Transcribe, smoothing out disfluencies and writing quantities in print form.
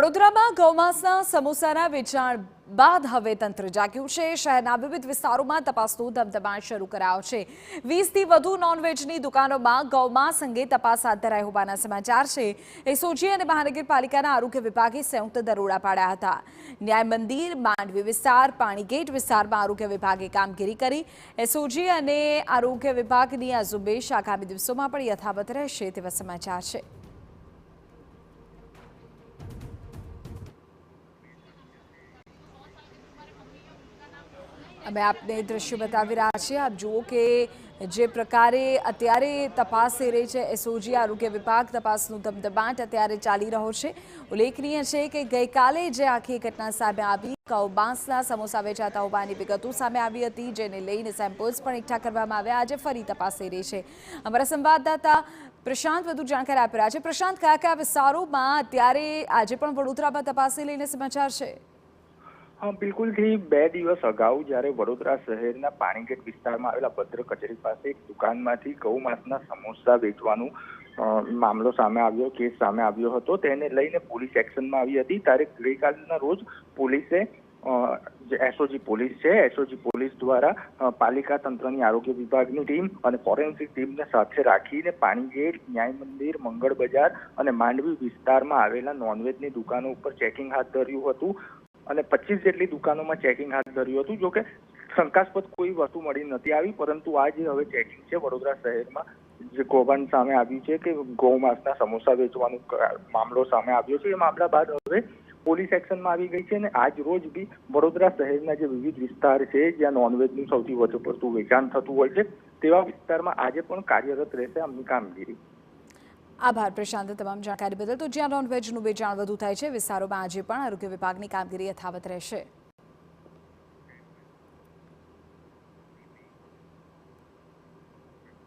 વડોદરામાં ગૌમાંસના સમોસાના વેચાણ બાદ હવે તંત્ર જાગ્યું છે। શહેરના વિવિધ વિસ્તારોમાં તપાસનો ધમધમાટ શરૂ કરાયો છે। 20થી વધુ નોનવેજની દુકાનોમાં ગૌમાંસ અંગે તપાસ હાથ ધરાઈ હોવાના સમાચાર છે। એસઓજી અને મહાનગરપાલિકાના આરોગ્ય વિભાગે સંયુક્ત દરોડા પાડ્યા હતા। ન્યાય મંદિર, માંડવી વિસ્તાર, પાણીગેટ વિસ્તારમાં આરોગ્ય વિભાગે કામગીરી કરી। એસઓજી અને આરોગ્ય વિભાગની આ ઝુંબેશ આગામી દિવસોમાં પણ યથાવત રહેશે તેવા સમાચાર છે। અમે આપને દ્રશ્યો બતાવી રહ્યા છીએ। આપ જુઓ કે જે પ્રકારે અત્યારે તપાસ થઈ રહી છે, એસઓજી આરોગ્ય વિભાગ તપાસનું ધમધમાટ અત્યારે ચાલી રહ્યો છે। ઉલ્લેખનીય છે કે ગઈકાલે જે આખી ઘટના સામે આવી, ગૌમાંસના સમોસા વેચાતા હોવાની વિગતો સામે આવી હતી, જેને લઈને સેમ્પલ્સ પણ એકઠા કરવામાં આવ્યા। આજે ફરી તપાસ થઈ રહી છે। અમારા સંવાદદાતા પ્રશાંત વધુ જાણકારી આપી રહ્યા છે। પ્રશાંત, કયા કયા વિસ્તારોમાં અત્યારે આજે પણ વડોદરામાં તપાસને લઈને સમાચાર છે? हाँ, बिल्कुल थी। 2 દિવસ અગાઉ જ્યારે વડોદરા શહેરના પાણીગેટ વિસ્તારમાં આવેલા ભદ્ર કચેરી પાસે એક દુકાનમાંથી ગૌમાંસના સમોસા વેચવાનો મામલો સામે આવ્યો, કેસ સામે આવ્યો હતો, તેને લઈને પોલીસ એક્શનમાં આવી હતી। ત્યારે ગઈકાલના રોજ પોલીસે જે એસઓજી પોલીસ છે, એસઓજી પોલીસ દ્વારા પાલિકા તંત્રની આરોગ્ય વિભાગની ટીમ અને ફોરેન્સિક ટીમને સાથે રાખીને પાણીગેટ, ન્યાય મંદિર, મંગળ બજાર અને માંડવી વિસ્તારમાં આવેલા નોનવેજની દુકાનો ઉપર ચેકિંગ હાથ ધર્યું હતું અને 25 જેટલી દુકાનોમાં ચેકિંગ હાથ ધર્યું હતું। જો કે શંકાસ્પદ કોઈ વસ્તુ મળી નથી આવી, પરંતુ આ જે હવે ચેકિંગ છે વડોદરા શહેરમાં જે કૌભાંડ સામે આવ્યું છે કે ગૌમાંસના સમોસા વેચવાનો મામલો સામે આવ્યો છે, એ મામલા બાદ હવે પોલીસ એક્શનમાં આવી ગઈ છે અને આજ રોજ બી વડોદરા શહેરના જે વિવિધ વિસ્તાર છે જ્યાં નોનવેજનું સૌથી વધુ પડતું વેચાણ થતું હોય છે, તેવા વિસ્તારમાં આજે પણ કાર્યરત રહેશે આમની કામગીરી। આભાર પ્રશાંત તમામ જાણકારી બદલ। તો જ્યાં નોનવેજનું વેચાણ વધુ થાય છે વિસ્તારોમાં આજે પણ આરોગ્ય વિભાગની કામગીરી યથાવત રહેશે।